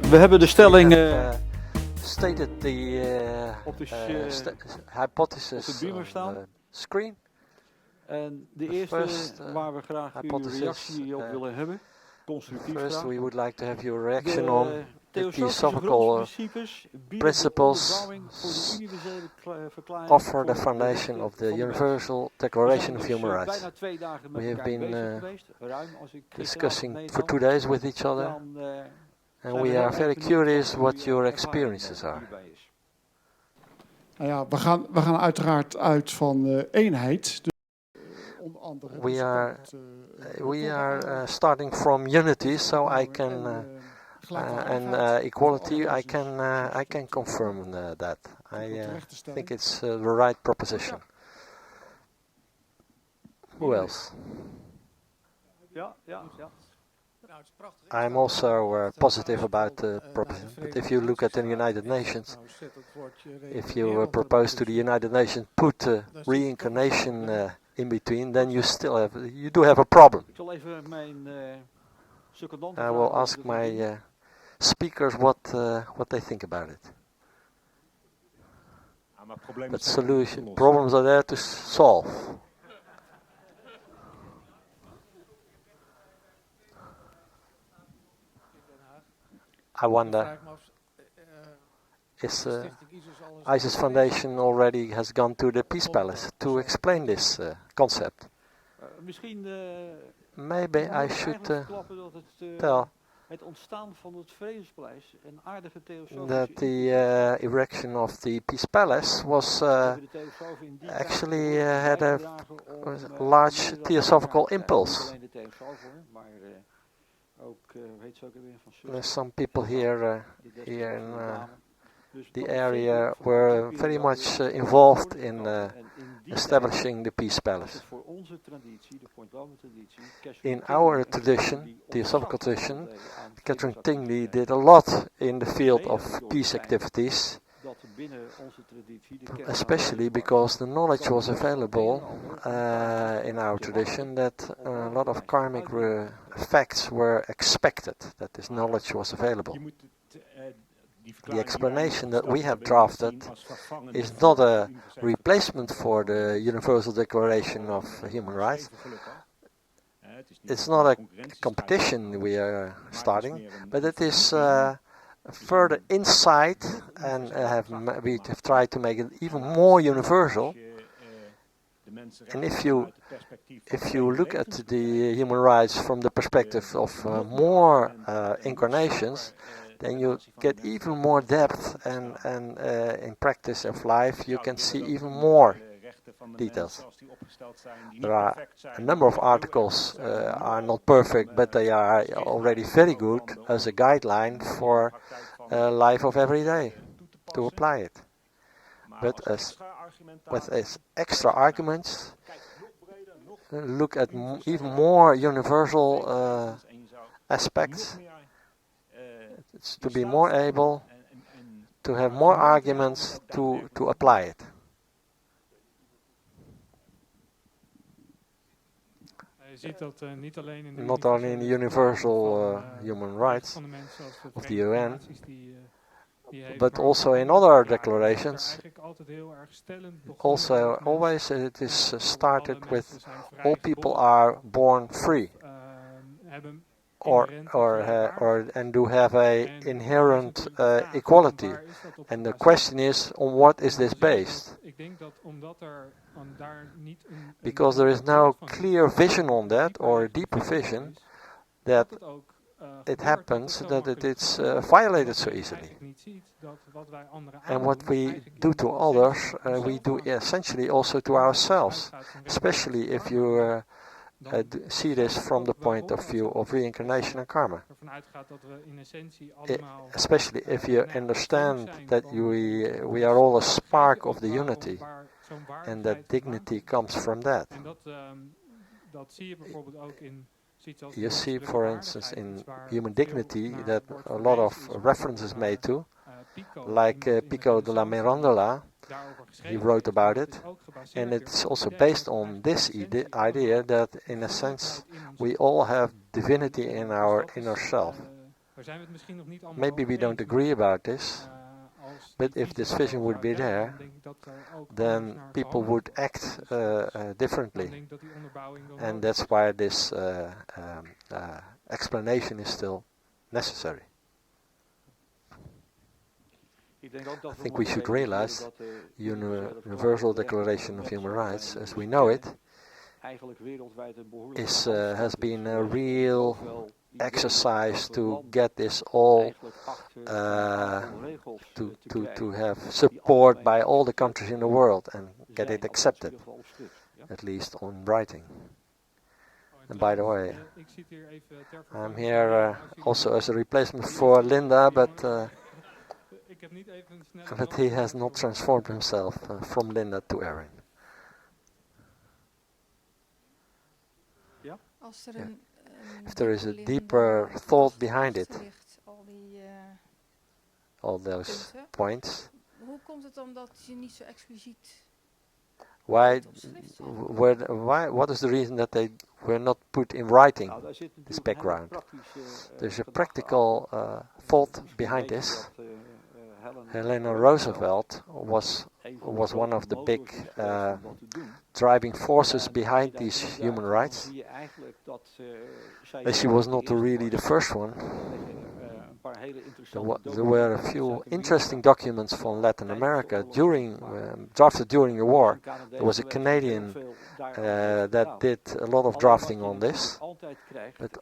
We hebben de stelling stated the hypothesis op de on the screen. En de eerste waar we graag uw reactie op willen hebben, constructief First, graag. we would like to have your reaction on the Theosophische Theosophical principles offer the foundation of the Universal Declaration of Human Rights. We have been discussing for 2 days with each other, and we are very curious what your experiences are. Nou ja, we gaan uiteraard uit van eenheid. We are starting from unity, so I can and equality. I can confirm that. I think it's the right proposition. Who else? Ja. I'm also positive about the proposition. But if you look at the United Nations, if you propose to the United Nations put reincarnation in between, then you do have a problem. I will ask my speakers what they think about it. But problems are there to solve. I wonder, is I.S.I.S Foundation already has gone to the Peace Palace to explain this concept? Maybe I should tell that the erection of the Peace Palace was actually had a large theosophical impulse. There's some people here in the area were very much involved in establishing the Peace Palace. In our tradition, Theosophical tradition, Catherine Tingley did a lot in the field of peace activities, especially because the knowledge was available in our tradition that a lot of karmic effects were expected, that this knowledge was available. The explanation that we have drafted is not a replacement for the Universal Declaration of Human Rights. It's not a competition we are starting, but it is further insight, and we have tried to make it even more universal. And if you look at the human rights from the perspective of more incarnations, then you get even more depth, and in practice of life you can see even more details. There are a number of articles are not perfect, but they are already very good as a guideline for life of every day to apply it. But with extra arguments, look at even more universal aspects. It's to be more able to have more arguments to apply it. Not only in the universal human rights of the UN, but also in other declarations. Also, always it is started with all people are born free, and do have a inherent equality. And the question is, on what is this based? Because there is no clear vision on that, or a deeper vision, that it happens that it's violated so easily. And what we do to others, we do essentially also to ourselves, especially if you see this from the point of view of reincarnation and karma. Especially if you understand that we are all a spark of the unity, and that dignity comes from that. You see, for instance, in human dignity that a lot of references made to, like Pico de la Mirandola, he wrote about it, and it's also based on this idea that, in a sense, we all have divinity in our inner self. Maybe we don't agree about this, but if this vision would be there, then people would act differently. And that's why this explanation is still necessary. I think we should realize Universal Declaration of Human Rights, as we know it, has been a real exercise to get this all to have support by all the countries in the world and get it accepted, at least on writing. And by the way, I'm here also as a replacement for Linda, but he has not transformed himself from Linda to Erwin. Yeah. If there is a deeper thought behind it, all those points, why, what is the reason that they were not put in writing, this background? There's a practical thought behind this. Helena Roosevelt was one of the big driving forces behind these human rights. She was not really the first one. There were a few interesting documents from Latin America drafted during the war. There was a Canadian that did a lot of drafting on this. But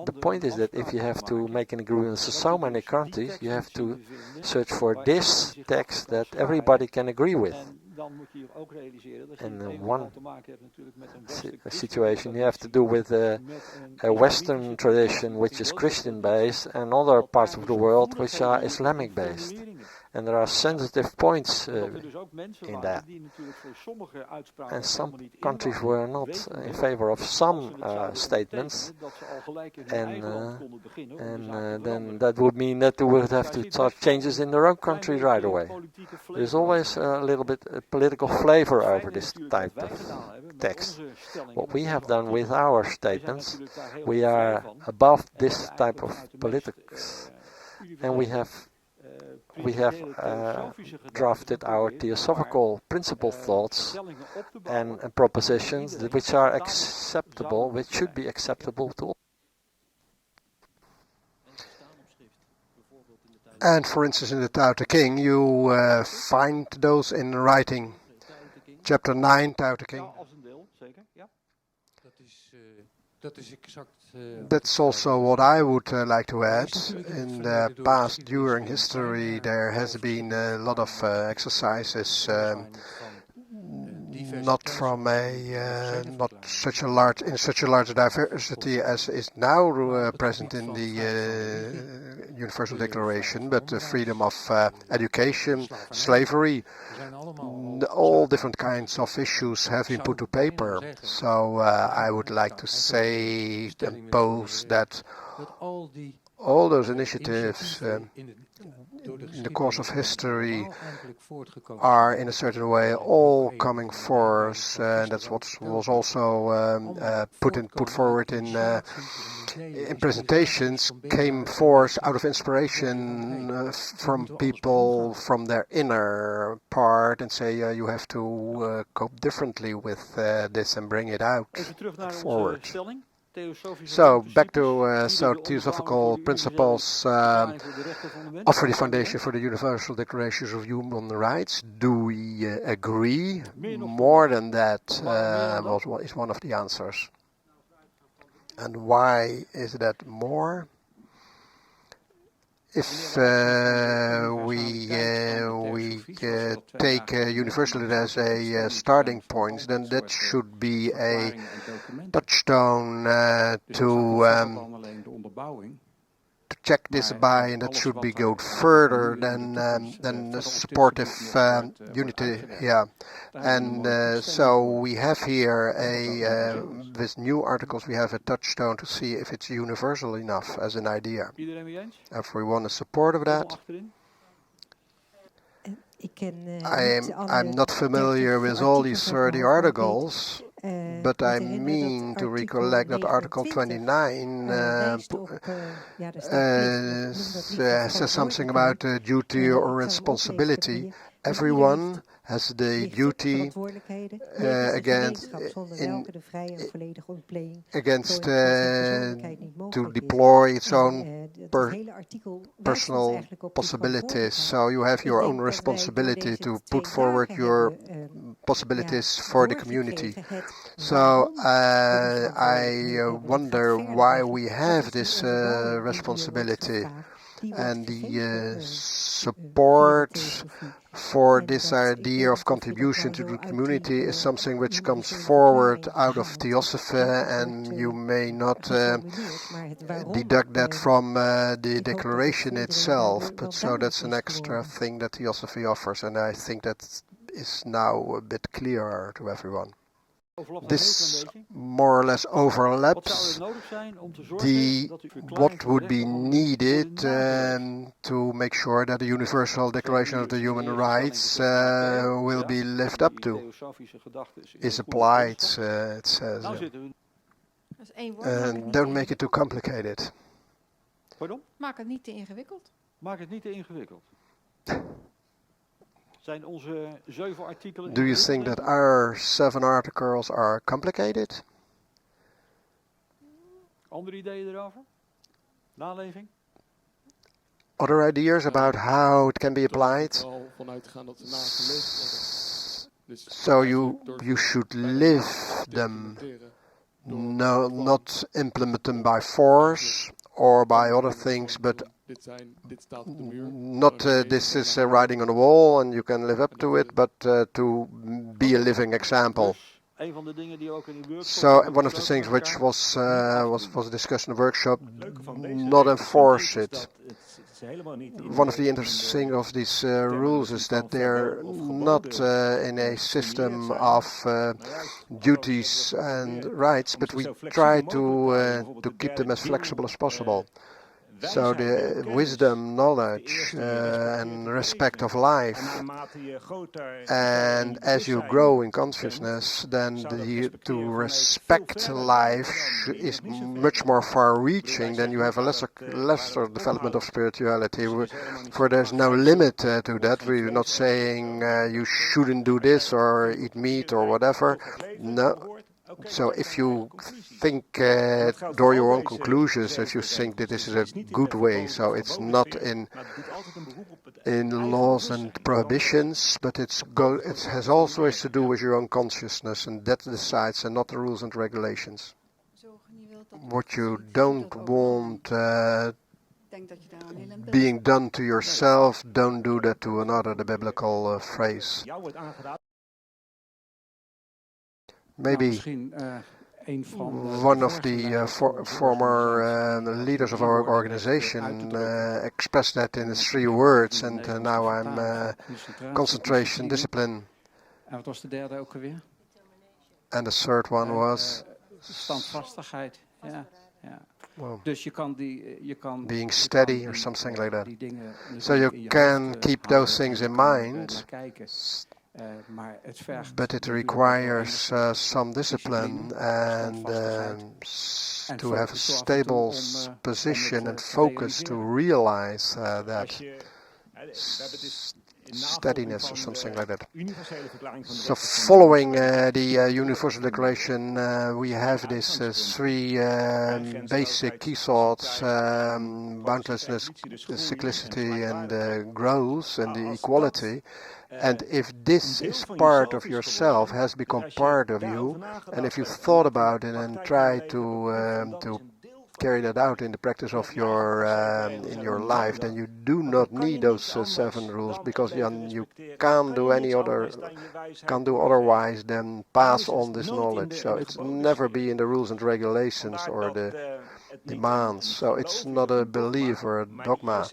the point is that if you have to make an agreement with so many countries, you have to search for this text that everybody can agree with. And one situation you have to do with a Western tradition which is Christian-based and other parts of the world which are Islamic-based. And there are sensitive points in that. And some countries were not in favor of some statements. And then that would mean that they would have to start changes in their own country right away. There's always a little bit political flavor over this type of text. What we have done with our statements, we are above this type of politics. And we have drafted our Theosophical principle thoughts and propositions which are acceptable, which should be acceptable to all. And for instance, in the Tao Te King, you find those in writing. Chapter 9, Tao Te King. That's also what I would like to add. In the past, during history, there has been a lot of exercises, not from not such a large diversity as is now present in the Universal Declaration, but the freedom of education, slavery, all different kinds of issues have been put to paper. So I would like to say and pose that all those initiatives in the course of history are in a certain way all coming forth. That's what was also put forward in presentations, came forth out of inspiration from people from their inner part and say you have to cope differently with this and bring it out forward. So back to Theosophical principles offer the foundation for the Universal Declarations of Human Rights. Do we agree? More than that is one of the answers. And why is that more? If we take universalism as a starting point, then that should be a touchstone to check this by, and that should be go further than the supportive unity. Yeah, and so we have here with new articles we have a touchstone to see if it's universal enough as an idea. If we want the support of that. I'm not familiar with all these 30 articles, But I mean to recollect that Article 29 says something about duty or responsibility. Everyone has the duty against to deploy its own personal possibilities. So you have your own responsibility to put forward your possibilities for the community. So I wonder why we have this responsibility, and the support for this idea of contribution to the community is something which comes forward out of Theosophy, and you may not deduct that from the declaration itself, but so that's an extra thing that Theosophy offers, and I think that is now a bit clearer to everyone. This more or less overlaps what would be needed to make sure that the Universal Declaration of the Human Rights will be lived up to, is applied, it says. And don't make it too complicated. Pardon? Maak het niet te ingewikkeld. Maak het niet te ingewikkeld. Zijn onze 7 artikelen... Do you think that our 7 articles are complicated? Andere ideeën erover? Naleving? Other ideas about how it can be applied? So you should live them, no, not implement them by force or by other things, but not this is writing on the wall and you can live up to it, but to be a living example. So one of the things which was discussed in the workshop, not enforce it. One of the interesting things of these rules is that they're not in a system of duties and rights, but we try to keep them as flexible as possible. So the wisdom, knowledge, and respect of life, and as you grow in consciousness, then to respect life is much more far-reaching. Then you have a lesser development of spirituality, for there's no limit to that. We're not saying you shouldn't do this or eat meat or whatever. No. So if you think, draw your own conclusions, if you think that this is a good way, so it's not in laws and prohibitions, but it has always to do with your own consciousness, and that decides, and not the rules and regulations. What you don't want being done to yourself, don't do that to another, the biblical phrase. Maybe one of the former leaders of our organization expressed that in 3 words, and now I'm concentration, discipline. En wat was de derde ook alweer? And the third one was standvastigheid. Ja, ja. Well, dus je kan being steady or something like that. So you can keep those things in mind. But it requires some discipline and to have a stable position and focus to realize that steadiness or something like that. So following the Universal Declaration, we have these 3 basic key thoughts, boundlessness, cyclicity and growth and the equality. And if this is part of yourself, has become part of you, and if you thought about it and try to carry that out in the practice of your in your life, then you do not need those 7 rules, because you can't do otherwise than pass on this knowledge. So it's never be in the rules and regulations or the demands. So it's not a belief or a dogma.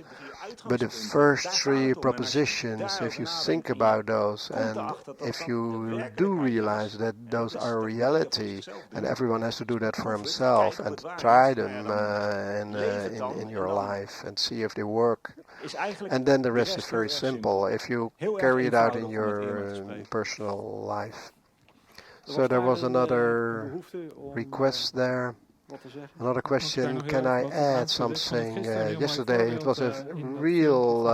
But the first 3 propositions, if you think about those, and if you do realize that those are reality, and everyone has to do that for himself, and try them in your life and see if they work. And then the rest is very simple, if you carry it out in your personal life. So there was another request there. Another question, can I add something? Yesterday it was a real,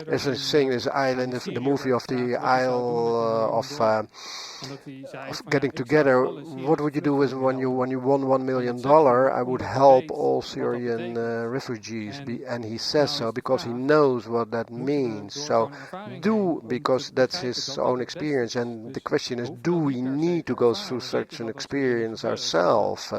as I was saying, this island, the movie of the Isle of getting together. What would you do with when you won $1 million? I would help all Syrian refugees, and he says so because he knows what that means. So because that's his own experience, and the question is, do we need to go through such an experience ourselves?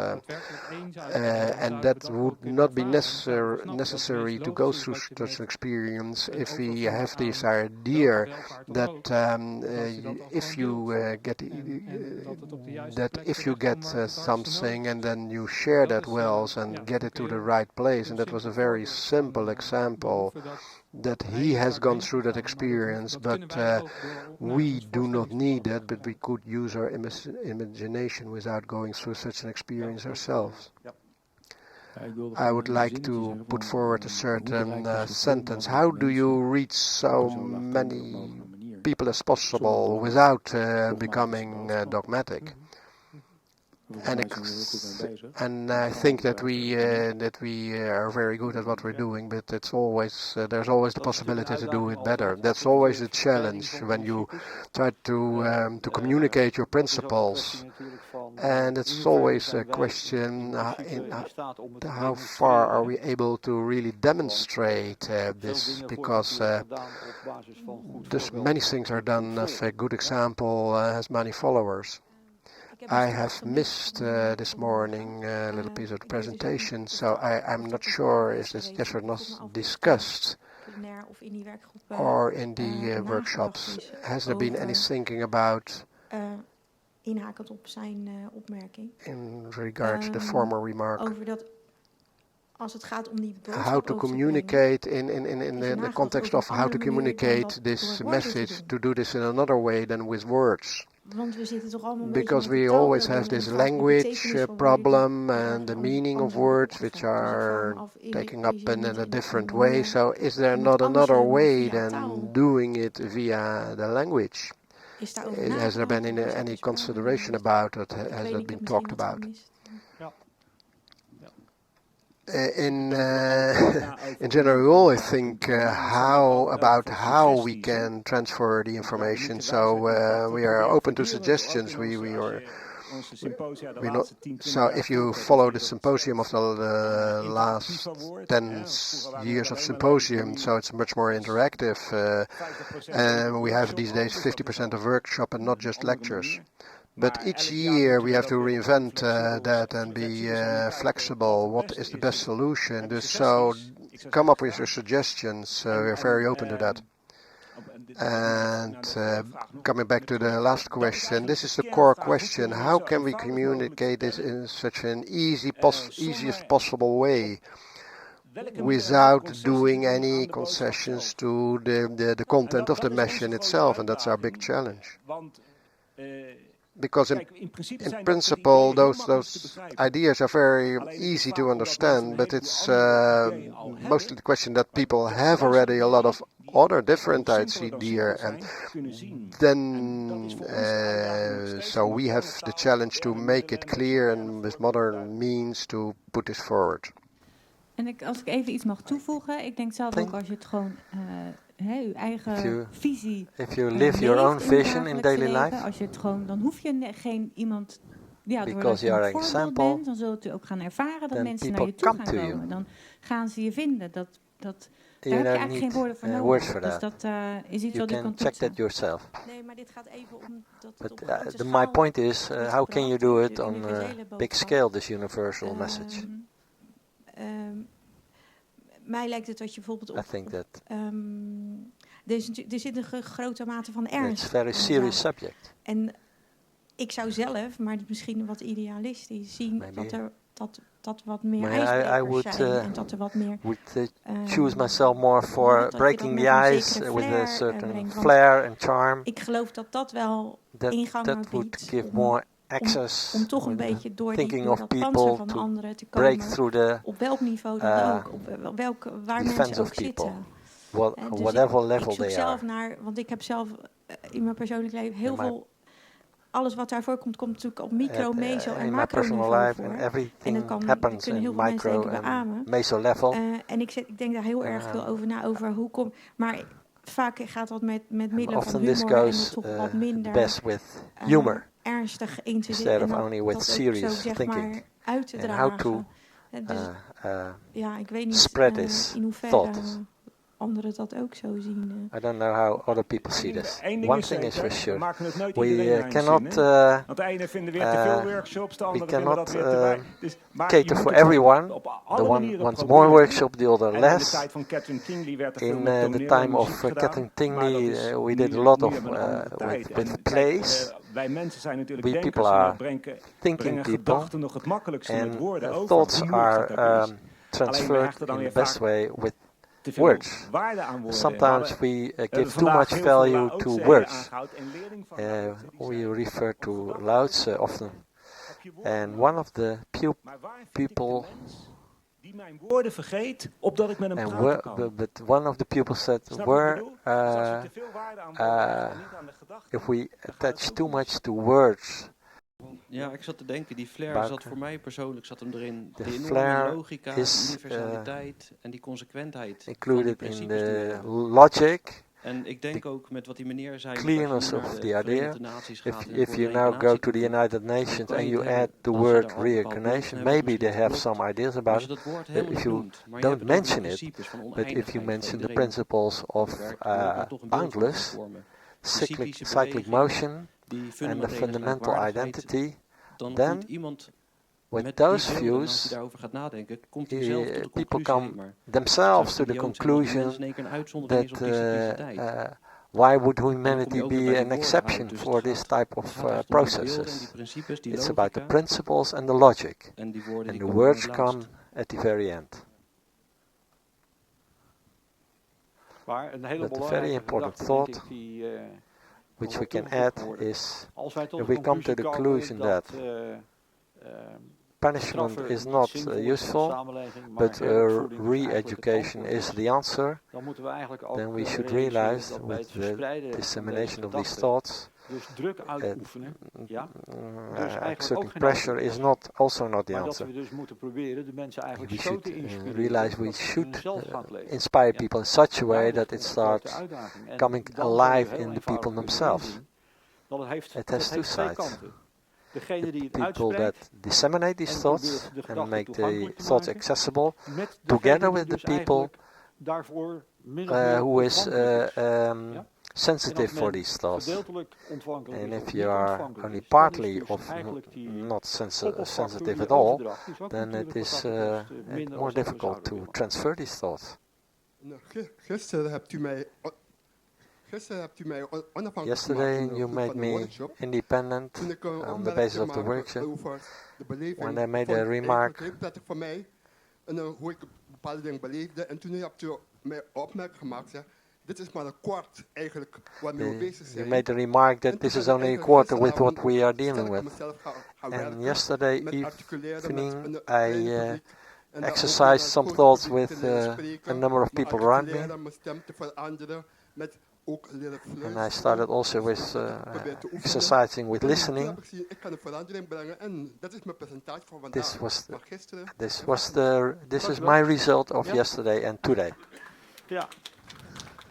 And that would not be necessary to go through such an experience if we have this idea that if you get something and then you share that wealth and get it to the right place. And that was a very simple example that he has gone through that experience, but we do not need that, but we could use our imagination without going through such an experience ourselves. I would like to put forward a certain sentence. How do you reach so many people as possible without becoming dogmatic? And I think that we are very good at what we're doing, but it's always there's always the possibility to do it better. That's always a challenge when you try to communicate your principles, and it's always a question how far are we able to really demonstrate this, because many things are done. If a good example has many followers. I have missed this morning a little piece of the presentation, so I'm not sure if this yes or not discussed or in the workshops. Has there been any thinking about in regard to the former remark? How to communicate in the context of how to communicate this message, to do this in another way than with words. Because we always have this language problem and the meaning of words which are taken up in a different way. So is there not another way than doing it via the language? Has there been any consideration about it? Has that been talked about? In general, I think how we can transfer the information. So we are open to suggestions. So if you follow the Symposium of the last 10 years of Symposium, so it's much more interactive. And we have these days 50% of workshop and not just lectures. But each year we have to reinvent that and be flexible. What is the best solution? So come up with your suggestions. We're very open to that. And coming back to the last question, this is the core question. How can we communicate this in such an easiest possible way without doing any concessions to the content of the mission itself? And that's our big challenge. Because in principle, those ideas are very easy to understand, but it's mostly the question that people have already a lot of other different ideas, and then so we have the challenge to make it clear and with modern means to put this forward. En als ik even iets mag toevoegen, ik denk zelf ook als je het gewoon uw eigen visie if you live your own vision in daily life, als je het gewoon, dan hoef je geen iemand, because you are an example, bent, dan zult u ook gaan ervaren dat mensen naar je toe gaan komen. Dan gaan ze je vinden. Daar heb je eigenlijk geen woorden voor nodig. Dus dat is iets wat u kan check that yourself. Nee, maar dit gaat even om dat But my point is, how can you do it on a big scale, this universal message? Mij lijkt het dat je bijvoorbeeld I think that er zit een grote mate van ernst. It's a very serious subject. En ik zou zelf, maar misschien wat idealistisch, zien dat wat meer ijsbrekers zijn en dat er wat meer. Choose myself more for breaking the ice with a certain flair and charm. Ik geloof dat wel ingang biedt. That would give more access om toch een beetje door dat people van anderen te break komen, through the op welk niveau dan ook, waar mensen ook zitten. Whatever level ik zoek they zelf are. naar, want ik heb zelf in mijn persoonlijk leven heel veel alles wat daarvoor komt, komt natuurlijk op micro, meso en in my macro personal niveau life, voor. and En everything dan happens kunnen heel in veel mensen micro denken and beamen. meso level. En ik denk daar heel erg veel over na, over hoe komt... Maar vaak gaat dat met middelen van Often this humor en goes het toch wat minder best with humor ernstig in te instead zitten. of En only with dat ook serious zo, zeg thinking. maar, uit te And dragen. how to Dus ja, ik weet niet spread this in hoeverre thought. anderen dat ook zo zien. I don't know how other people see this. One thing is for sure, we cannot want de ene vinden weer te veel workshops, de we andere vinden dat cannot weer te weinig. cater for everyone. The one wants more workshop, the other In de less. tijd van Catherine Tingley werd er veel In met the toneel en time muziek of gedaan, Catherine Tingley, maar dat is we nu- did a lot nu of hebben we een andere tijd. with En plays. kijk, wij mensen zijn natuurlijk We denkers people en are we brengen thinking people, gedachten nog het makkelijkste met and woorden over. thoughts Hoe moeilijk dat ook are is. transferred in the best way with te veel words. waarde aan woorden. Sometimes we give too much value to words. We refer to louds often. And one of the people, die mijn woorden vergeet, opdat ik met hem praten kan. but one of the people said, if we attach too much to words. Ja, ik zat te denken, die flair zat voor mij persoonlijk, zat hem erin. The De enorme flair logica, is universaliteit en die consequentheid. included in the logic. En ik denk ook met wat die meneer zei, clearness of the idea. If you now go to the United Nations and you add the word reincarnation, maybe they have some ideas about it. But if you don't mention it, but if you mention the principles of boundless, cyclic motion, and the fundamental identity, then with those views, people come themselves to the conclusion that why would humanity be an exception for this type of processes? It's about the principles and the logic, and the words come at the very end. But a very important thought, which we can add, is if we come to the conclusion that punishment is not useful, but re-education is the answer, then we should realize with the dissemination of these thoughts, exerting pressure is also not the answer. We should realize we should inspire people in such a way that it starts coming alive in the people themselves. It has two sides. The people that disseminate these thoughts and make the thoughts accessible, together with the people who is sensitive for these thoughts. And if you are only partly of not sensitive at all, then it is more difficult to transfer these thoughts. Yesterday you made me independent on the basis of the workshop when I made a remark. You made a remark that this is only a quarter with what we are dealing with. And yesterday evening I exercised some thoughts with a number of people around me. And I started also with exercising with listening. This is my result of yesterday and today. Ja.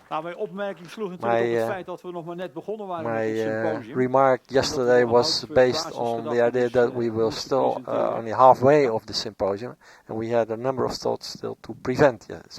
Nou, mijn opmerking sloeg natuurlijk op het feit dat we nog maar net begonnen waren met het symposium. My remark yesterday was based on the idea that we were still only halfway of the symposium, and we had a number of thoughts still to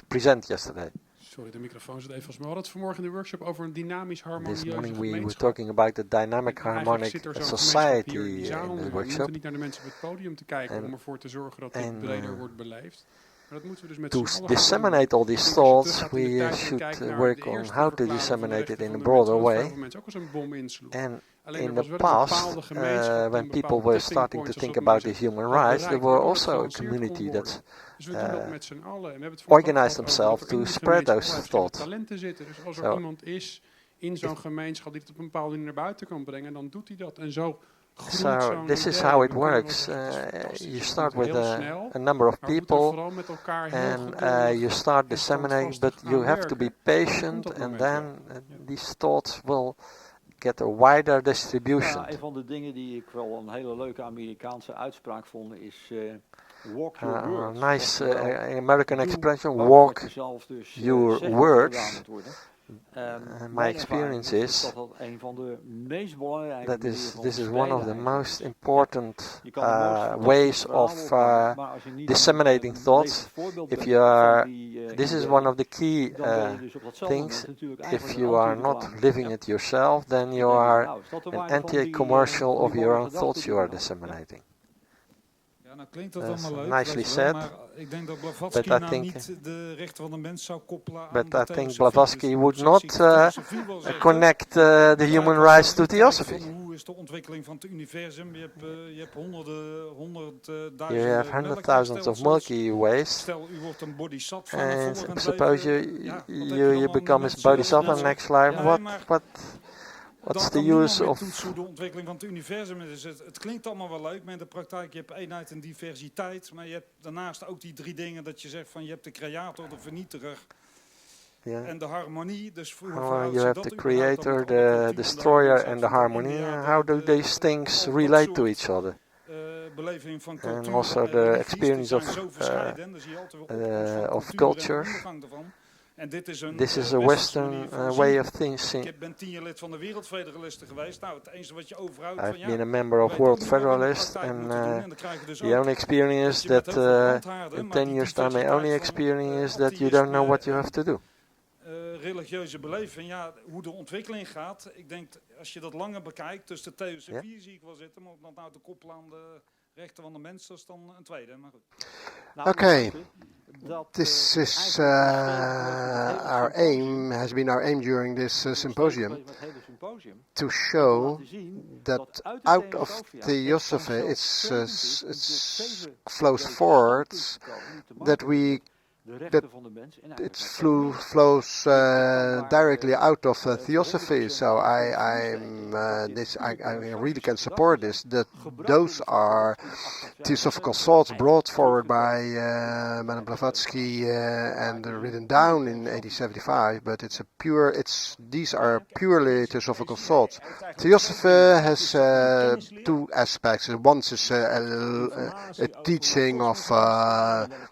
present yesterday. Sorry, de microfoon zit even vast. Maar we hadden het vanmorgen in de workshop over een dynamisch harmonieuze This morning gemeenschap. we were talking about the dynamic harmonic society in the We workshop. moeten niet naar de mensen op het podium te kijken om ervoor te zorgen dat dit breder wordt beleefd. Maar dat moeten we dus met z'n allen disseminate all these thoughts, we should work on how to disseminate it in a broader way. And in the past, when people were starting to think about these human rights, there were also a community that organized themselves to spread those thoughts. Dus als er iemand is in zo'n gemeenschap die het op een bepaalde manier naar buiten kan brengen, dan doet hij dat. En zo So this is how it works. You start with a number of people and you start disseminating, but you have to be patient, and then these thoughts will get a wider distribution. Een van de dingen die ik wel een hele leuke Amerikaanse uitspraak vond is walk your words. Nice American expression, walk your words. My experience is that this is one of the most important ways of disseminating thoughts. If you are, this is one of the key things. If you are not living it yourself, then you are an anti-commercial of your own thoughts you are disseminating. Nou klinkt dat allemaal leuk, nicely said, maar ik denk dat Blavatsky niet de rechten van de mens zou koppelen aan but I think Blavatsky would not connect the human rights to theosophy. Hoe is de ontwikkeling van het universum? Je hebt honderdduizenden you have 100,000 of Milky Ways. Stel, u wordt een bodhisattva. And suppose you become a bodhisattva in the next life. What's the use of... hoe de ontwikkeling van het universum is. Het klinkt allemaal wel leuk, maar in de praktijk je hebt eenheid en diversiteit. Maar je hebt daarnaast ook die drie dingen dat je zegt van je hebt de creator, de vernietiger en de harmonie. Dus you have the creator, the destroyer and the harmony. How do these things relate to each other? And also the experience of culture. This is a Western way of thinking. Ik ben 10 jaar lid van de Wereldfederalisten geweest. Nou, het enige wat je overhoudt I've been a member of World Federalist, and the only experience that in 10 years' time, I only experience that you don't know what you have to do. Religieuze beleving, ja, hoe de ontwikkeling gaat. Ik denk, als je dat langer bekijkt, dus de Theosophical zie ik wel zitten, maar om dat nou te koppelen aan de rechten van de mens, dat is dan een tweede. Maar goed. Okay. This is our aim, has been our aim during this symposium, to show that out of Theosophy it flows forth that it flows directly out of Theosophy. So I really can support this. That those are Theosophical thoughts brought forward by Madame Blavatsky and written down in 1875. But these are purely Theosophical thoughts. Theosophy has two aspects. One is a teaching of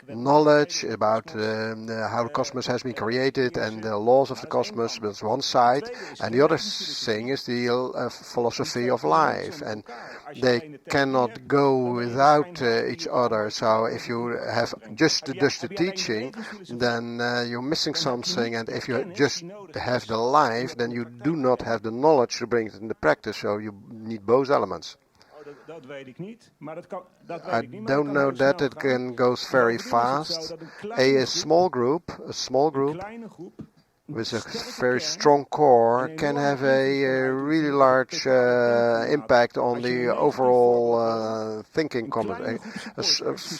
knowledge about how the cosmos has been created and the laws of the cosmos. That's one side, and the other thing is the philosophy of life, and they cannot go without each other. So if you have just the teaching, then you're missing something, and if you just have the life, then you do not have the knowledge to bring it into practice. So you need both elements. I don't know that it goes very fast. A small group with a very strong core can have a really large impact on the overall thinking.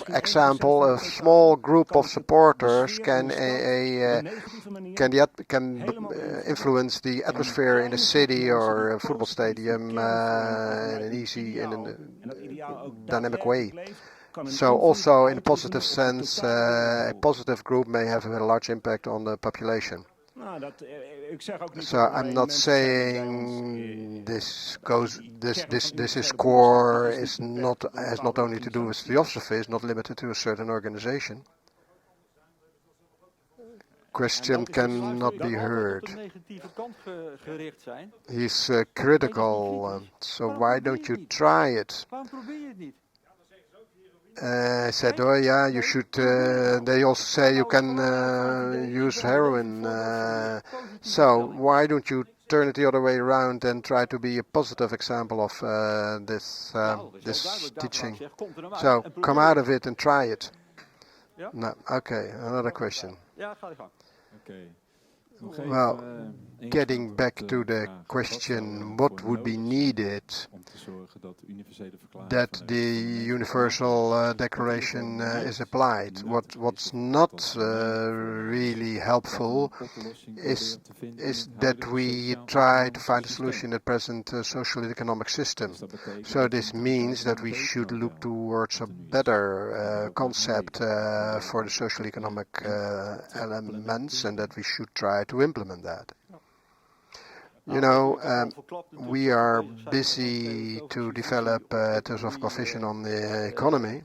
Example: a small group of supporters can influence the atmosphere in a city or a football stadium in an easy and dynamic way. So also in a positive sense, a positive group may have a large impact on the population. So I'm not saying this is core, has not only to do with Theosophy, it's not limited to a certain organization. Question cannot be heard. He's critical, so why don't you try it? I said, oh yeah, you should, they also say you can use heroin, so why don't you turn it the other way around and try to be a positive example of this teaching? So come out of it and try it. No, okay, another question. Well, getting back to the question, what would be needed that the Universal Declaration is applied? What's not really helpful is that we try to find a solution at present social and economic system. So this means that we should look towards a better concept for the social economic elements, and that we should try to implement that. we are busy to develop a Theosophical vision on the economy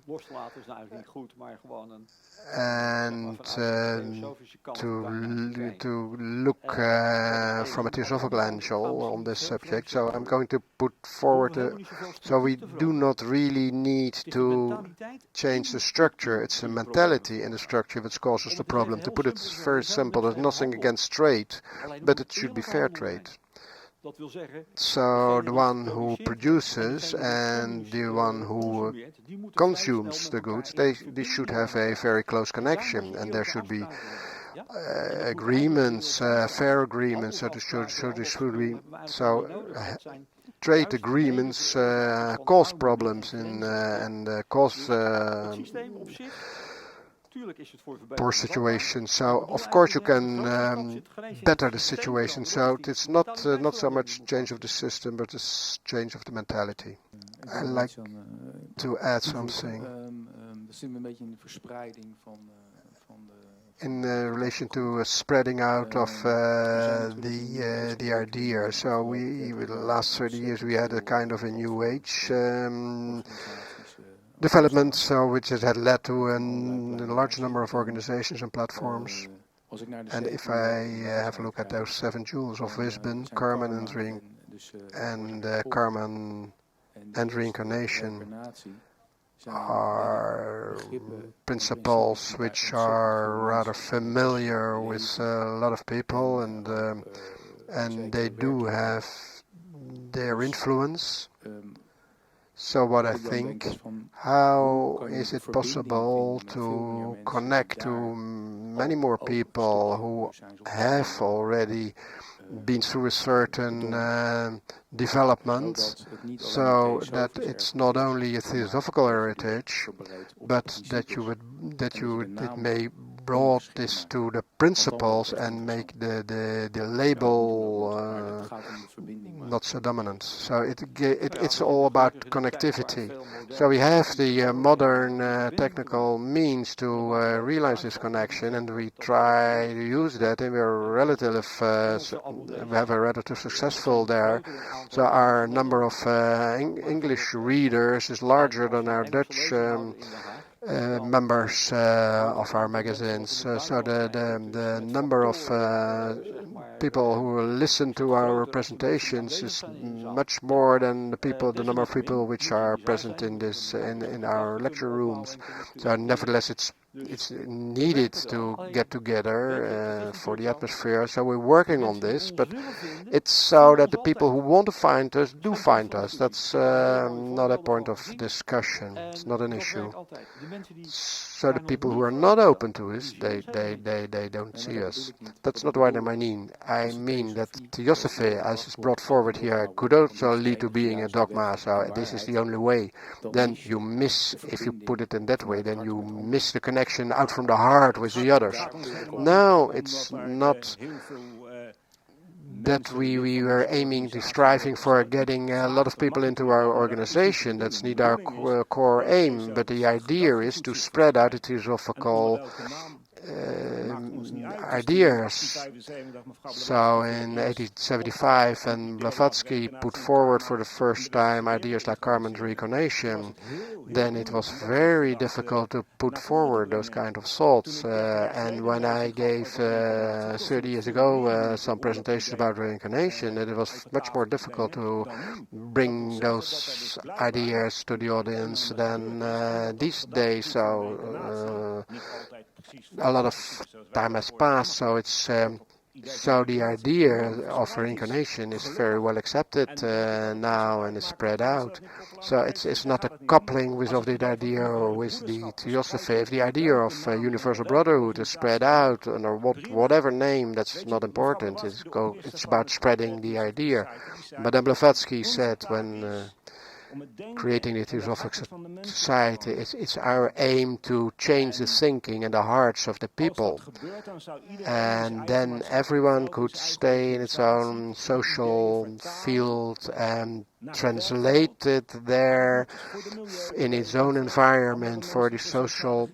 and to look from a Theosophical angle on this subject. So I'm going to put forward, so we do not really need to change the structure. It's the mentality in the structure that causes the problem. To put it very simple, there's nothing against trade, but it should be fair trade. So the one who produces and the one who consumes the goods, they should have a very close connection, and there should be agreements, fair agreements. So trade agreements cause problems and cause poor situation. So of course you can better the situation. So it's not so much change of the system, but it's change of the mentality. I'd like to add something in relation to spreading out of the idea. So we the last 30 years we had a kind of a new age development, so which had led to a large number of organizations and platforms. And if I have a look at those 7 jewels of wisdom, Herman and Reincarnation are principles which are rather familiar with a lot of people, and they do have their influence. So what I think, how is it possible to connect to many more people who have already been through a certain development, so that it's not only a theosophical heritage, but that it may brought this to the principles and make the label not so dominant. So it's all about connectivity. So we have the modern technical means to realize this connection, and we try to use that, and we have a relative successful there. So our number of English readers is larger than our Dutch members of our magazines. So the number of people who listen to our presentations is much more than the number of people which are present in our lecture rooms. So nevertheless, it's needed to get together for the atmosphere. So we're working on this, but it's so that the people who want to find us do find us. That's not a point of discussion. It's not an issue. So the people who are not open to us, they don't see us. That's not what I mean. I mean that Theosophy, as is brought forward here, could also lead to being a dogma. So this is the only way. Then you miss, if you put it in that way, then you miss the connection out from the heart with the others. No, it's not that we were aiming to striving for getting a lot of people into our organization. That's not our core aim, but the idea is to spread out the theosophical ideas. So in 1875, and Blavatsky put forward for the first time ideas like Karman reincarnation, then it was very difficult to put forward those kind of thoughts. And when I gave 30 years ago some presentations about reincarnation, it was much more difficult to bring those ideas to the audience than these days. So a lot of time has passed, so it's so the idea of reincarnation is very well accepted now and is spread out. So it's not a coupling with of the idea or with the Theosophy. If the idea of universal brotherhood is spread out under whatever name, that's not important. It's about spreading the idea. Madame Blavatsky said when creating the Theosophical Society. It's our aim to change the thinking and the hearts of the people. And then everyone could stay in its own social field and translate it there in its own environment for social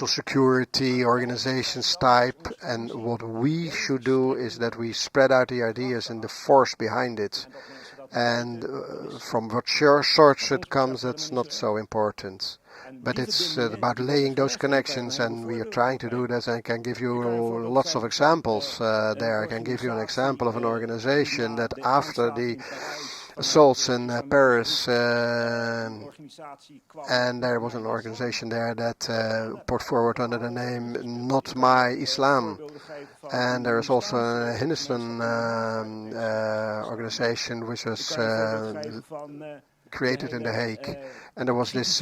security organizations type. And what we should do is that we spread out the ideas and the force behind it. And from what source it comes, that's not so important. But it's about laying those connections, and we are trying to do that. And I can give you lots of examples there. I can give you an example of an organization that after the assaults in Paris, and there was an organization there that put forward under the name Not My Islam. And there is also a Hindustan organization which was created in The Hague, and there was this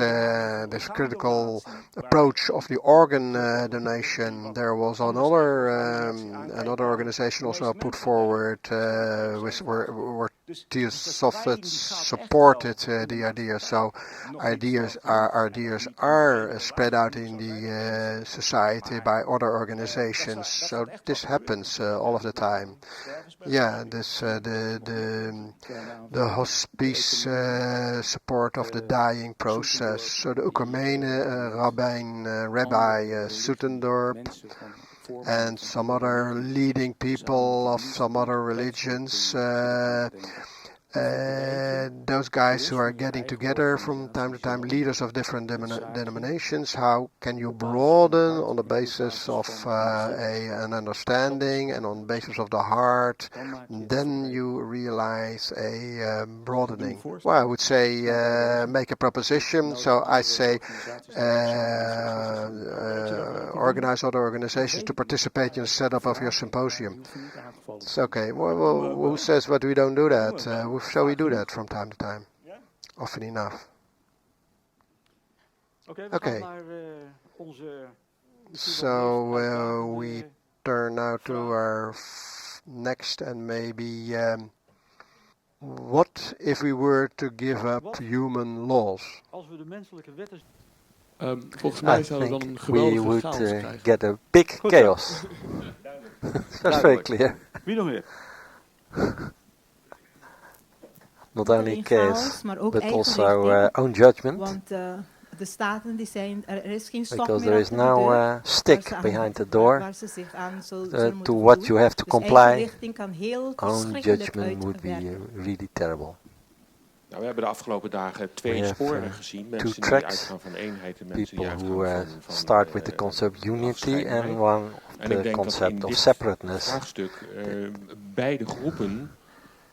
critical approach of the organ donation. There was another organization also put forward, where Theosophics supported the idea. So ideas are spread out in the society by other organizations. So this happens all of the time. Yeah, this the hospice support of the dying process. So the Oekumene Rabbi Sutendorp and some other leading people of some other religions, those guys who are getting together from time to time, leaders of different denominations. How can you broaden on the basis of an understanding and on the basis of the heart? Then you realize a broadening. Well, I would say make a proposition. So I say organize other organizations to participate in the setup of your symposium. It's okay. Well, who says that we don't do that? So we do that from time to time, often enough. Okay. So we turn now to our next, and maybe what if we were to give up human laws? Volgens mij zouden we dan een geweldige chaos krijgen. Get a big chaos. That's very clear. Wie nog meer? Not only chaos, but also own judgment. Want de staten die zijn, er is geen stok because meer there is no stick behind the door to doen. what you have to comply. Own judgment would be really terrible. Nou, we hebben de afgelopen dagen twee sporen gezien. Mensen die uitgaan van eenheid en mensen die uitgaan van start with the concept unity and one of the concept of separateness. Vraagstuk beide groepen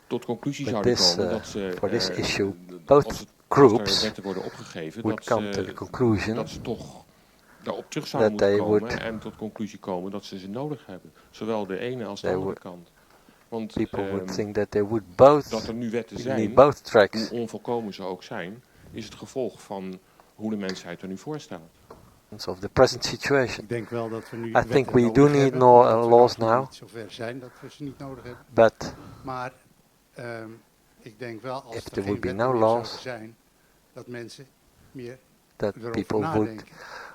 tot conclusie zouden komen dat ze for this issue, both groups wetten worden opgegeven, would come to the conclusion dat ze toch daarop terug zouden moeten komen en tot conclusie komen dat ze nodig hebben. Zowel de ene als de andere kant. Want people would think that they would both dat er nu wetten zijn, both tracks. Hoe onvolkomen ze ook zijn, is het gevolg van hoe de mensheid er nu voor staat. Of the present situation. Ik denk wel dat we nu I think we do need laws now. Niet zover zijn dat we ze niet nodig hebben. But maar ik denk wel als if er there geen would be wetten no meer laws, zouden zijn, dat mensen meer that erover people nadenken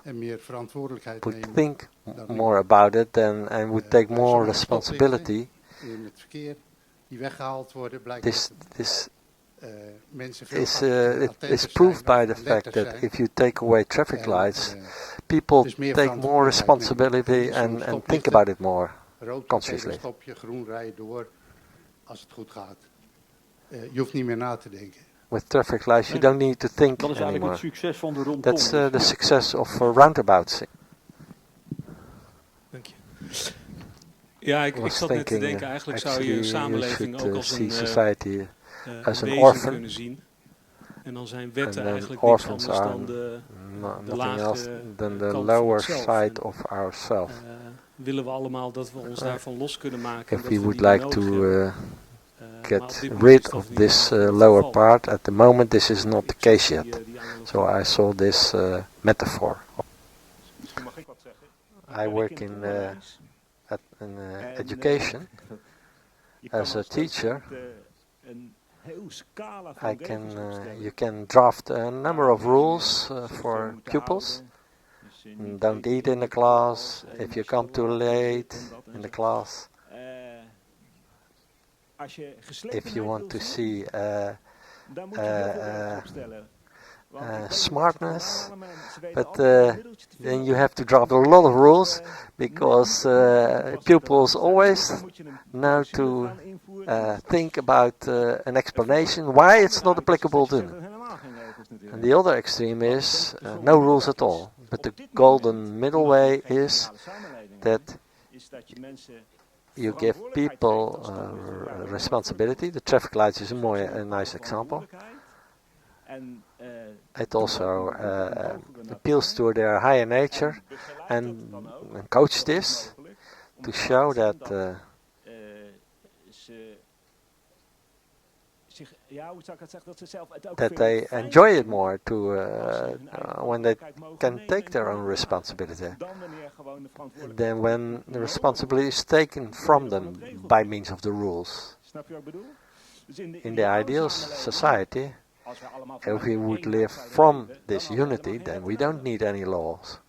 en meer verantwoordelijkheid would nemen. think more about it and would take more responsibility. In het verkeer die weggehaald worden, blijkt this mensen veel is proved by the fact that if you take away traffic lights, people take more responsibility and think about it more consciously. Stop je, groen rijden door als het goed gaat. Je hoeft niet meer na te denken. With traffic lights, you don't need to think dat is eigenlijk anymore. het succes van de rondom. That's the success of roundabouts. Dank je. Ja, ik zat net te denken, eigenlijk zou je samenleving ook als een wezen kunnen zien. En dan zijn wetten eigenlijk niks anders dan de lage than the lower side of ourselves. Willen we allemaal dat we ons daarvan los kunnen maken. If we would like to get rid of this lower part, at the moment this is not the case yet. So I saw this metaphor. I work in education as a teacher, you can draft a number of rules for pupils. Don't eat in the class. If you come too late in the class. If you want to see smartness, but then you have to draft a lot of rules because pupils always know to think about an explanation why it's not applicable to them. And the other extreme is no rules at all. But the golden middle way is that you give people responsibility. The traffic lights is a nice example. It also appeals to their higher nature and coach this to show that that they enjoy it more when they can take their own responsibility than when the responsibility is taken from them by means of the rules. In the ideal society, if we would live from this unity, then we don't need any laws.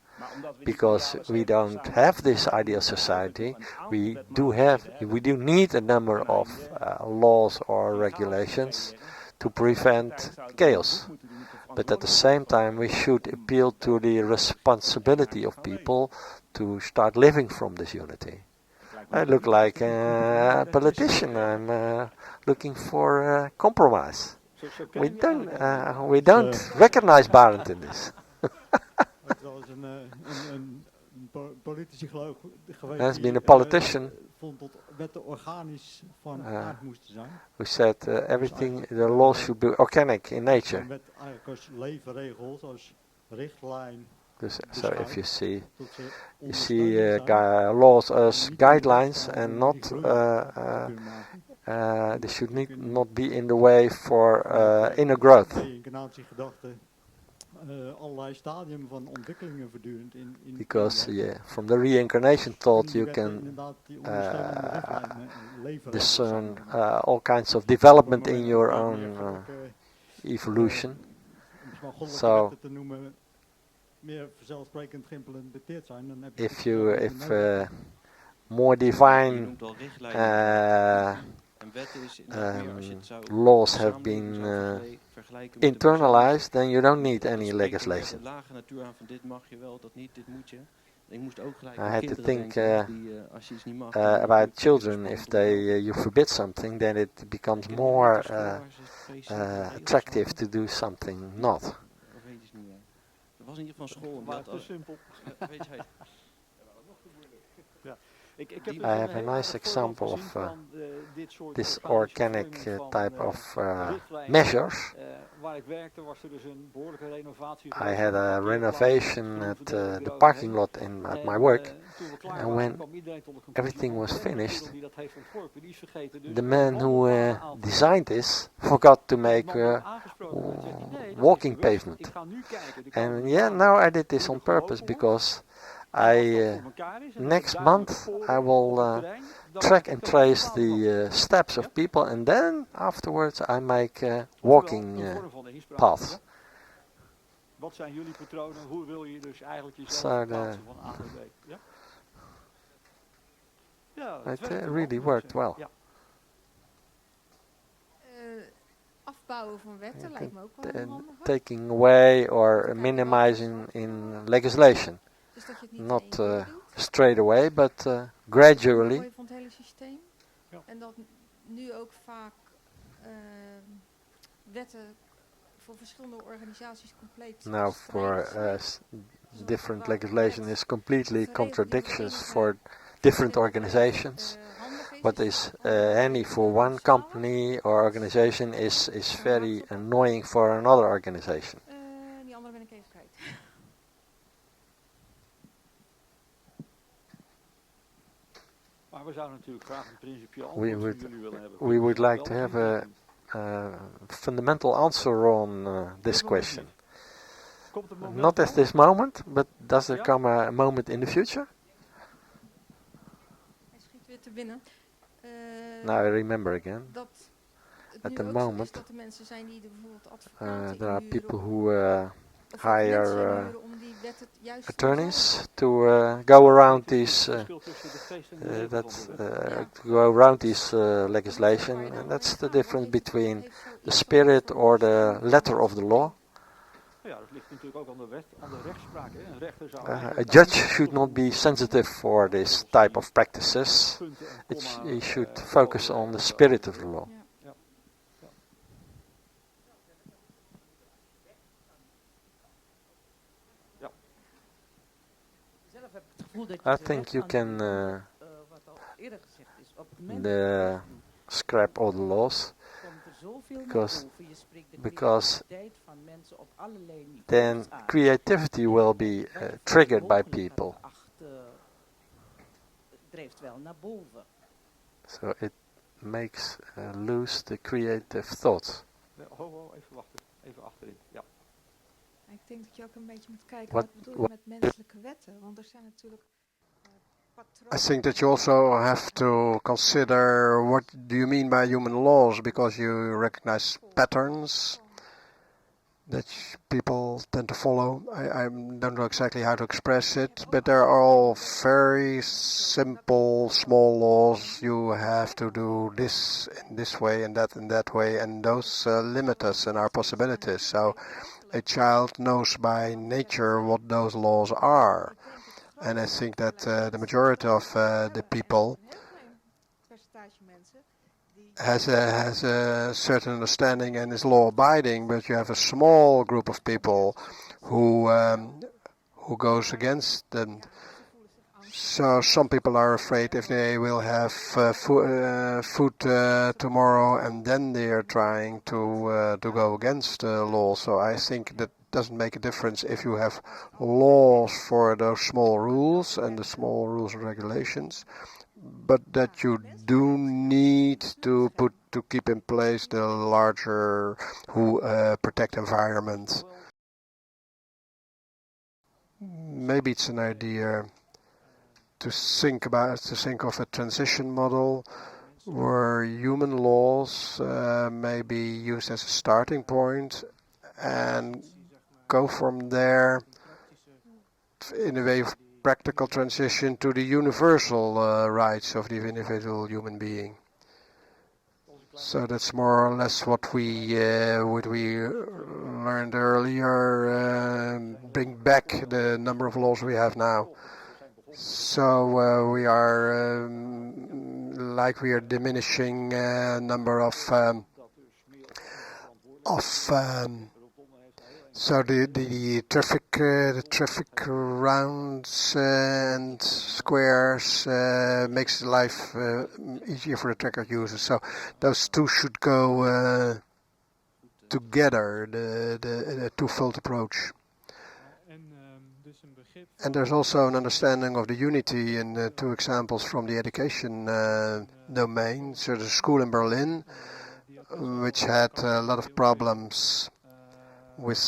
Because we don't have this ideal society, we do need a number of laws or regulations to prevent chaos. But at the same time, we should appeal to the responsibility of people to start living from this unity. I look like a politician. I'm looking for compromise. We don't recognize Barend in this. Has been a politician who said everything, the laws should be organic in nature. So if you see laws as guidelines and not they should not be in the way for inner growth. Because from the reincarnation thought you can discern all kinds of development in your own evolution. So if more divine laws have been internalized, then you don't need any legislation. I had to think about children. If you forbid something, then it becomes more attractive to do something not. I have a nice example of this organic type of measures. I had a renovation at the parking lot at my work, and when everything was finished, the man who designed this forgot to make a walking pavement. And now I did this on purpose because next month I will track and trace the steps of people, and then afterwards I make walking paths. So it really worked well. Taking away or minimizing in legislation. Not straight away, but gradually. Mooi van het hele systeem. Ja. En dat nu ook vaak wetten voor verschillende organisaties compleet. Now for different legislation is completely contradictions for different organizations. What is handy for one company or organization is very annoying for another organization. Die andere ben ik even kwijt. Maar we zouden natuurlijk graag een principieel antwoord van jullie willen hebben. We would like to have a fundamental answer on this question. Not at this moment, but does there come a moment in the future? Hij schiet weer te binnen. Now I remember again. at the moment, there are people who hire attorneys to go around these legislation, and that's the difference between the spirit or the letter of the law. A judge should not be sensitive for this type of practices. He should focus on the spirit of the law. I think you can scrap all the laws, because then creativity will be triggered by people. So it makes lose the creative thoughts. Ik denk dat je ook een beetje moet kijken wat bedoel je met menselijke wetten, want er zijn natuurlijk I think that you also have to consider what do you mean by human laws, because you recognize patterns that people tend to follow. I don't know exactly how to express it, but they're all very simple, small laws. You have to do this in this way and that way, and those limit us in our possibilities. So a child knows by nature what those laws are. And I think that the majority of the people has a certain understanding and is law-abiding, but you have a small group of people who goes against them. So some people are afraid if they will have food tomorrow, and then they are trying to go against the law. So I think that doesn't make a difference if you have laws for those small rules and the small rules and regulations, but that you do need to keep in place the larger who protect environment. Maybe it's an idea to think of a transition model where human laws may be used as a starting point and go from there in a way of practical transition to the universal rights of the individual human being. So that's more or less what we learned earlier, bring back the number of laws we have now. So we are diminishing number of so the traffic rounds and squares makes life easier for the tracker users. So those two should go together, the twofold approach. And there's also an understanding of the unity in two examples from the education domain. So there's a school in Berlin which had a lot of problems with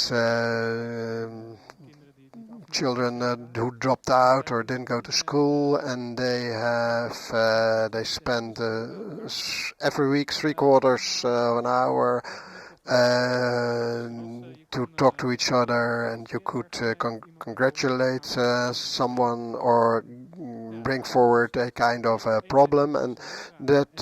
children who dropped out or didn't go to school, and they spend every week 3/4 of an hour to talk to each other, and you could congratulate someone or bring forward a kind of a problem, and that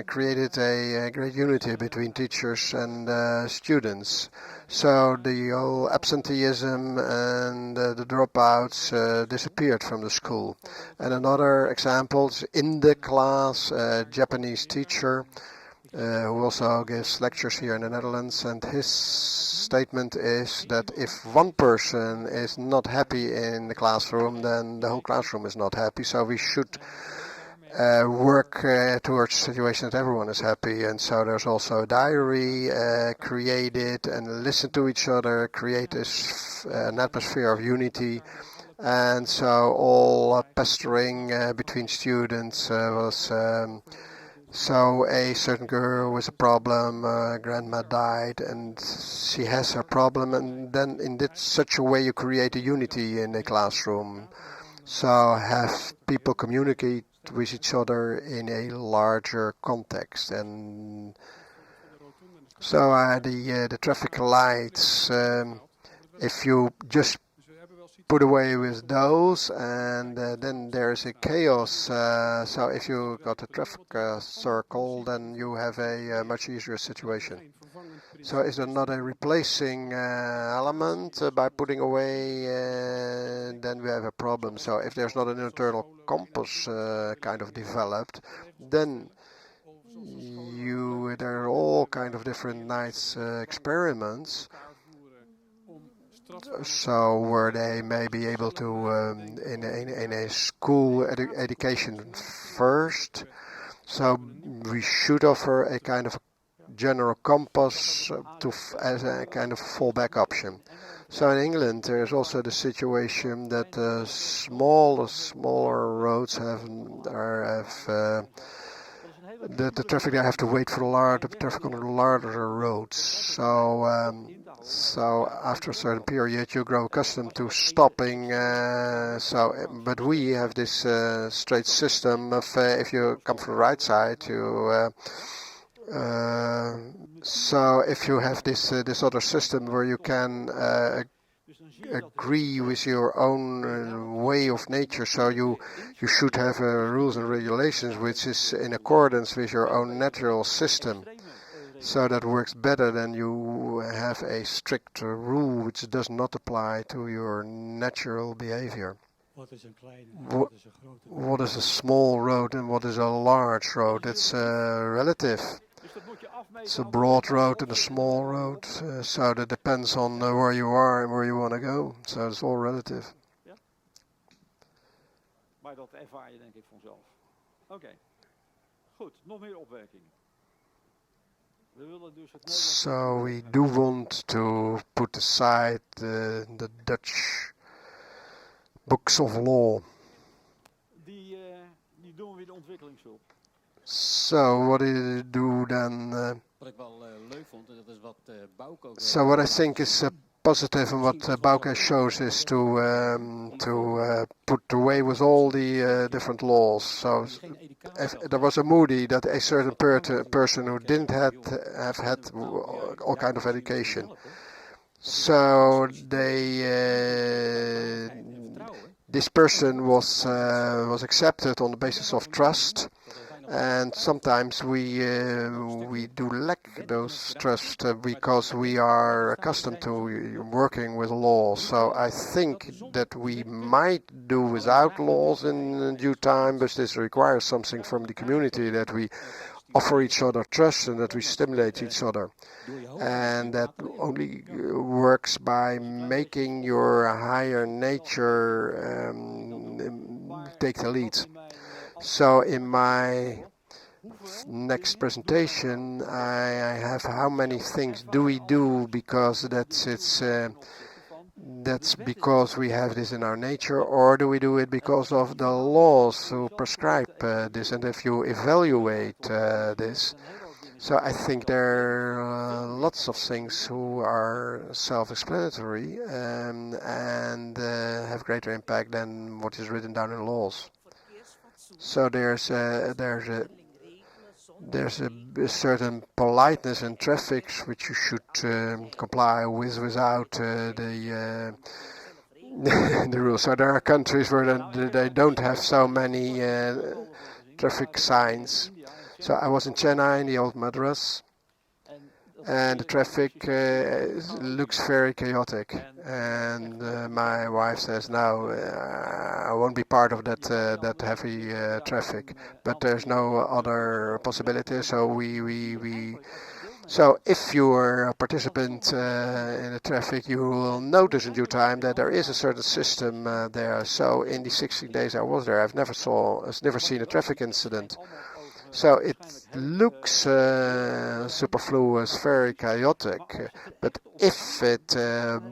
created a great unity between teachers and students. So the whole absenteeism and the dropouts disappeared from the school. And another example is in the class, a Japanese teacher who also gives lectures here in the Netherlands, and his statement is that if one person is not happy in the classroom, then the whole classroom is not happy. So we should work towards a situation that everyone is happy. And so there's also a diary created, and listen to each other, create an atmosphere of unity. And so all pestering between students was... So a certain girl with a problem, grandma died, and she has her problem, and then in such a way you create a unity in a classroom. So have people communicate with each other in a larger context, and So the traffic lights, if you just put away with those, and then there's a chaos. So if you got a traffic circle, then you have a much easier situation. So is there not a replacing element by putting away? Then we have a problem. So if there's not an internal compass kind of developed, then there are all kind of different nice experiments. So where they may be able to in a school education first. So we should offer a kind of general compass as a kind of fallback option. So in England there is also the situation that smaller roads the traffic there have to wait for the traffic on the larger roads. So after a certain period you grow accustomed to stopping. But we have this straight system of if you come from the right side, so if you have this other system where you can agree with your own way of nature, so you should have rules and regulations which is in accordance with your own natural system. So that works better than you have a strict rule which does not apply to your natural behavior. What is a small road and what is a large road? It's relative. It's a broad road and a small road, so that depends on where you are and where you want to go. So it's all relative. Ja? Maar dat ervaar je denk ik vanzelf. Oké. Goed, nog meer opwerkingen. So we do want to put aside the Dutch books of law. Die doen we weer de ontwikkelingshulp. So what do you do then? Wat ik wel leuk vond, en dat is wat Bouke ook... So what I think is positive and what Bouke shows is to put away with all the different laws. So if there was a Moody that a certain person who didn't have had all kind of education. So this person was accepted on the basis of trust. And sometimes we do lack those trust because we are accustomed to working with laws. So I think that we might do without laws in due time, but this requires something from the community, that we offer each other trust and that we stimulate each other. And that only works by making your higher nature take the lead. So in my next presentation, I have how many things do we do because that's because we have this in our nature, or do we do it because of the laws who prescribe this? And if you evaluate this, so I think there are lots of things who are self-explanatory and have greater impact than what is written down in laws. So there's a certain politeness in traffic which you should comply with without the rules. So there are countries where they don't have so many traffic signs. So I was in Chennai, in the old Madras, and the traffic looks very chaotic. And my wife says, "No, I won't be part of that heavy traffic." But there's no other possibility. So So if you are a participant in the traffic, you will notice in due time that there is a certain system there. So in the 16 days I was there, I've never seen a traffic incident. So it looks superfluous, very chaotic, but if it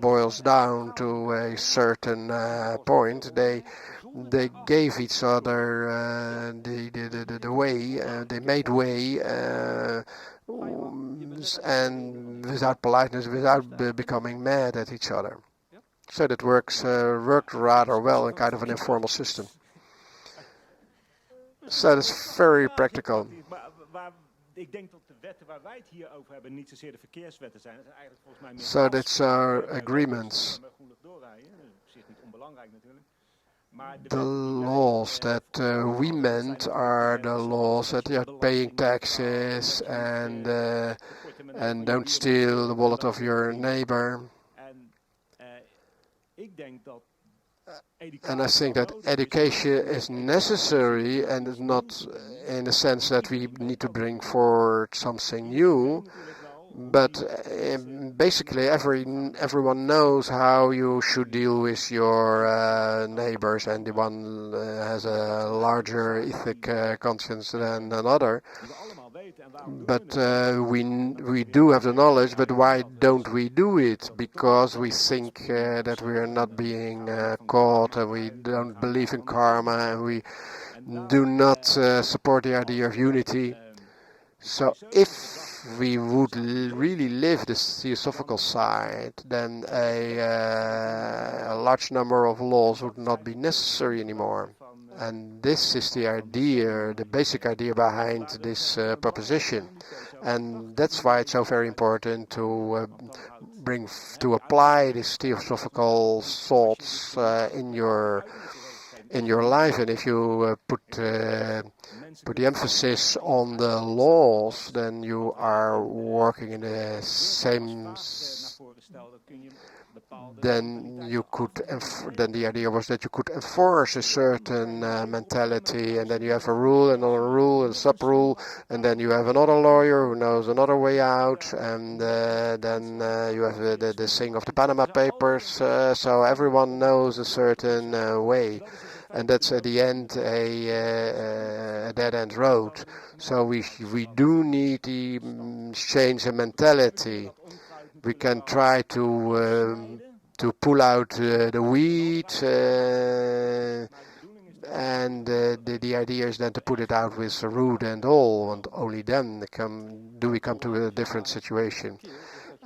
boils down to a certain point, they gave each other the way, they made way, and without politeness, without becoming mad at each other. So that worked rather well in kind of an informal system. So that's very practical. Ik denk dat de wetten waar wij het hier over hebben niet zozeer de verkeerswetten zijn. Dat zijn eigenlijk volgens mij meer So that's our agreements. The laws that we meant are the laws that you're paying taxes and don't steal the wallet of your neighbor. And I think that education is necessary, and not in the sense that we need to bring forward something new, but basically everyone knows how you should deal with your neighbors, and the one has a larger ethic conscience than another. But we do have the knowledge, but why don't we do it? Because we think that we are not being caught, and we don't believe in karma, and we do not support the idea of unity. So if we would really live the Theosophical side, then a large number of laws would not be necessary anymore. And this is the idea, the basic idea behind this proposition. And that's why it's so very important to apply these Theosophical thoughts in your life. And if you put the emphasis on the laws, then you are working in the same. Then the idea was that you could enforce a certain mentality, and then you have a rule, another rule, and sub-rule, and then you have another lawyer who knows another way out, and then you have the thing of the Panama Papers, so everyone knows a certain way. And that's at the end a dead-end road. So we do need to change the mentality. We can try to pull out the weed, and the idea is then to put it out with the root and all, and only then do we come to a different situation.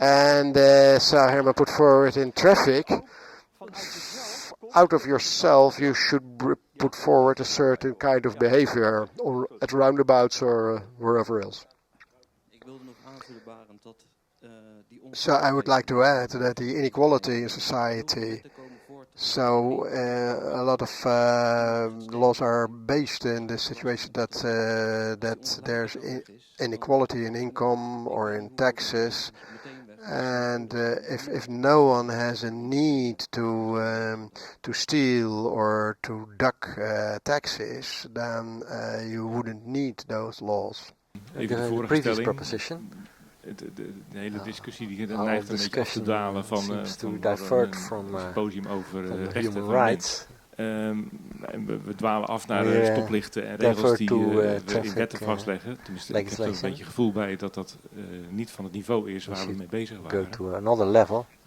And so Herman put forward in traffic. Out of yourself, you should put forward a certain kind of behavior, or at roundabouts or wherever else. So I would like to add that the inequality in society, so a lot of laws are based in the situation that there's inequality in income or in taxes. And if no one has a need to steal or to duck taxes, then you wouldn't need those laws. The previous proposition. De hele discussie die neigt een beetje af te dwalen van symposium over rechten van mens. We dwalen af naar stoplichten en regels die we in wetten vastleggen. Tenminste, ik heb er een beetje gevoel bij dat niet van het niveau is waar we mee bezig waren.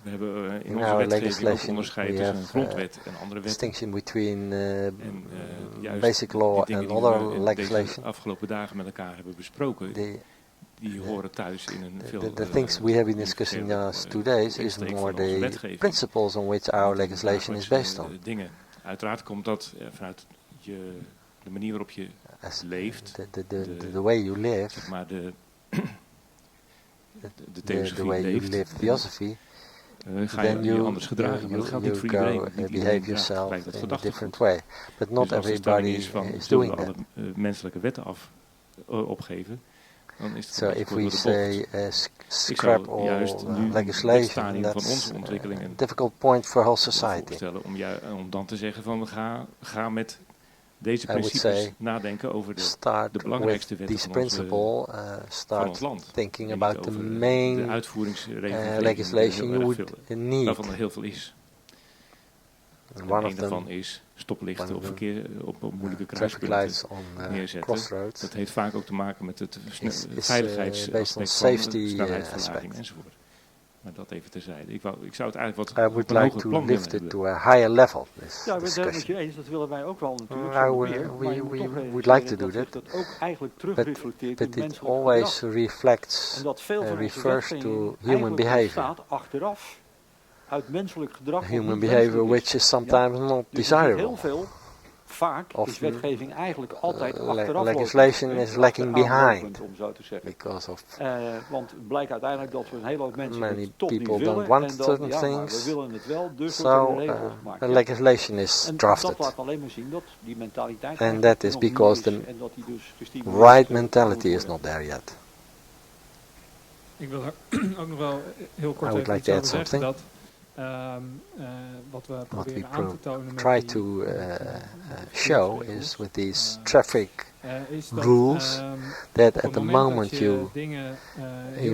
We hebben in onze wetgeving ook onderscheid tussen een grondwet en andere wetten. Distinction between basic law and other legislation. Die we de afgelopen dagen met elkaar hebben besproken. Die horen thuis in een veel the things we have been discussing the last 2 days is more the principles on which our legislation is based on. Dingen. Uiteraard komt dat vanuit de manier waarop je leeft. The way you live. Zeg maar de theosofie the way you live theosophy. Ga je anders gedragen. Maar dat geldt niet voor iedereen. Behave yourself in a different way. But not everybody is doing that. Alle menselijke wetten opgeven. So if we say scrap all legislation, that's a difficult point for whole society. Om dan te zeggen van ga met deze principes nadenken over de belangrijkste wetten van ons land. Thinking about the main legislation you would need. Waarvan er heel veel is. Een daarvan is stoplichten op moeilijke kruispunten neerzetten. Dat heeft vaak ook te maken met het veiligheidsaspect van snelheidsverlaging enzovoort. Maar dat even terzijde. Ik zou het eigenlijk wat I would like to lift it to a higher level. Ja, ik ben het met je eens. Dat willen wij ook wel natuurlijk. We would like to do that. Dat ook eigenlijk terugreflecteert but it always reflects, refers to human behavior. Achteraf. Uit menselijk gedrag. Human behavior which is sometimes not desirable. Heel veel vaak is wetgeving eigenlijk altijd achteraf legislation is lacking behind, om zo te zeggen. Because of want het blijkt uiteindelijk dat we een hele hoop mensen many het toch niet people willen don't want en dan, certain ja, maar things, we willen het wel, dus so wordt er een regel gemaakt. the legislation is En drafted. dat laat alleen maar zien dat die mentaliteit And that is nog niet because is the en dat die dus gestimuleerd right mentality is not there yet. Ik wil ook nog wel heel kort I would even like iets to over add zeggen something. dat wat we proberen aan te tonen met try die, to show is with these traffic rules that at the moment you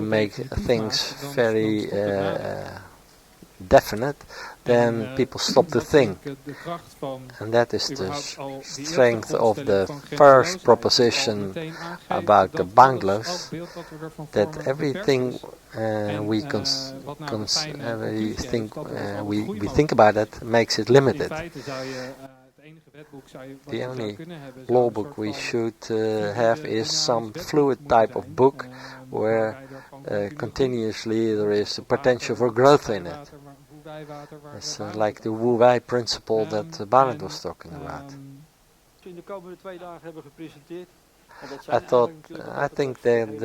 make things very definite, then people stop to think. And that is the strength of the first proposition about the boundless, that everything we think about it makes it limited. The only law book we should have is some fluid type of book where continuously there is a potential for growth in it. It's like the Wu-Wei principle that Barend was talking about. I think that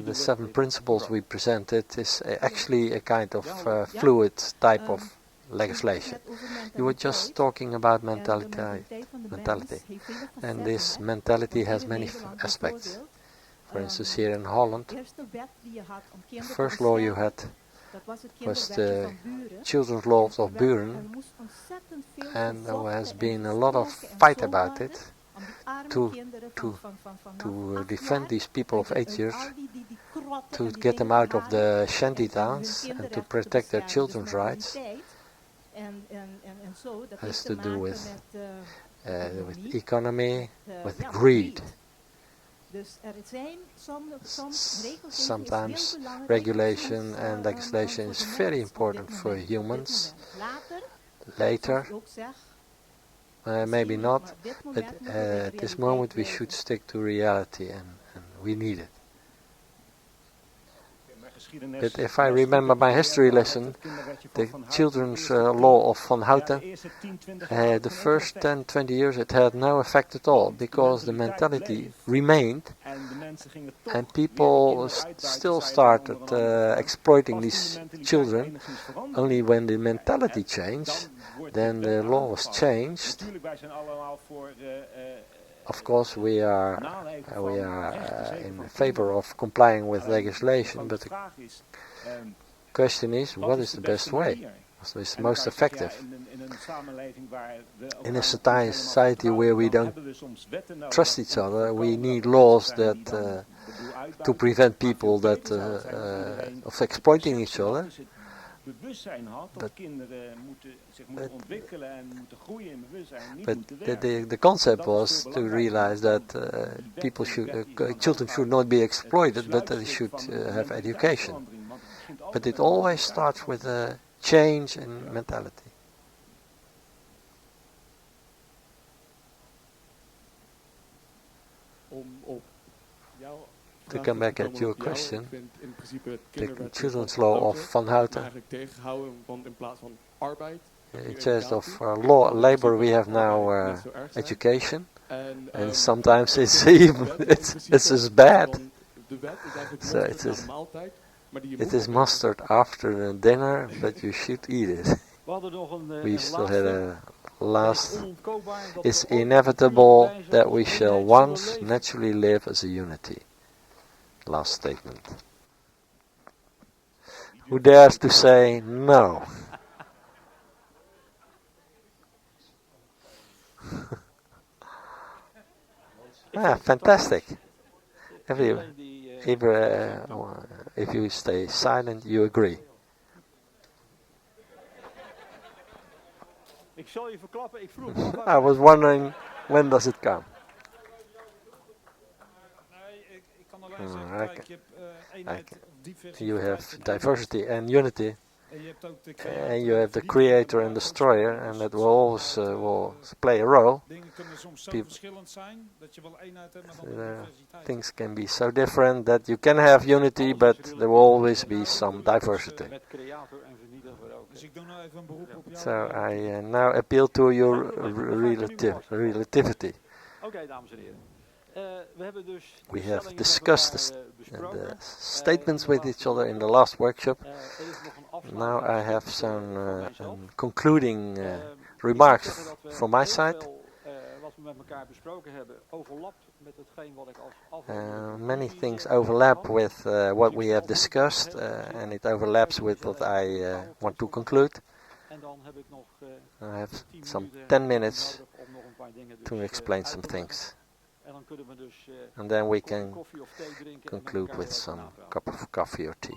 the 7 principles we presented is actually a kind of fluid type of legislation. You were just talking about mentality, and this mentality has many aspects. For instance, here in Holland, the first law you had was the children's law of Barend, and there has been a lot of fight about it to defend these people of 8 years, to get them out of the shanty towns and to protect their children's rights. Has to do with economy, with greed. Sometimes regulation and legislation is very important for humans. Later, maybe not, but at this moment we should stick to reality, and we need it. But if I remember my history lesson, the children's law of Van Houten, the first 10-20 years it had no effect at all, because the mentality remained, and people still started exploiting these children. Only when the mentality changed, then the law was changed. Of course, we are in favor of complying with legislation, but the question is, what is the best way? What is most effective? In a society where we don't trust each other, we need laws that to prevent people that of exploiting each other. But the concept was to realize that children should not be exploited, but they should have education. But it always starts with a change in mentality. To come back at your question, the children's law of Van Houten, instead of labor we have now education, and sometimes it's even it's as bad. So it is mustard after the dinner, but you should eat it. We still had a last. It's inevitable that we shall once naturally live as a unity. Last statement. Who dares to say no? Fantastic. If you stay silent, you agree. I was wondering, when does it come? You have diversity and unity, and you have the creator and destroyer, and that will always will play a role. Things can be so different that you can have unity, but there will always be some diversity. So I now appeal to your relativity. Oké, dames en heren. We have discussed the statements with each other in the last workshop. Now I have some concluding remarks from my side. Many things overlap with what we have discussed, and it overlaps with what I want to conclude. I have some 10 minutes to explain some things. And then we can conclude with some cup of coffee or tea.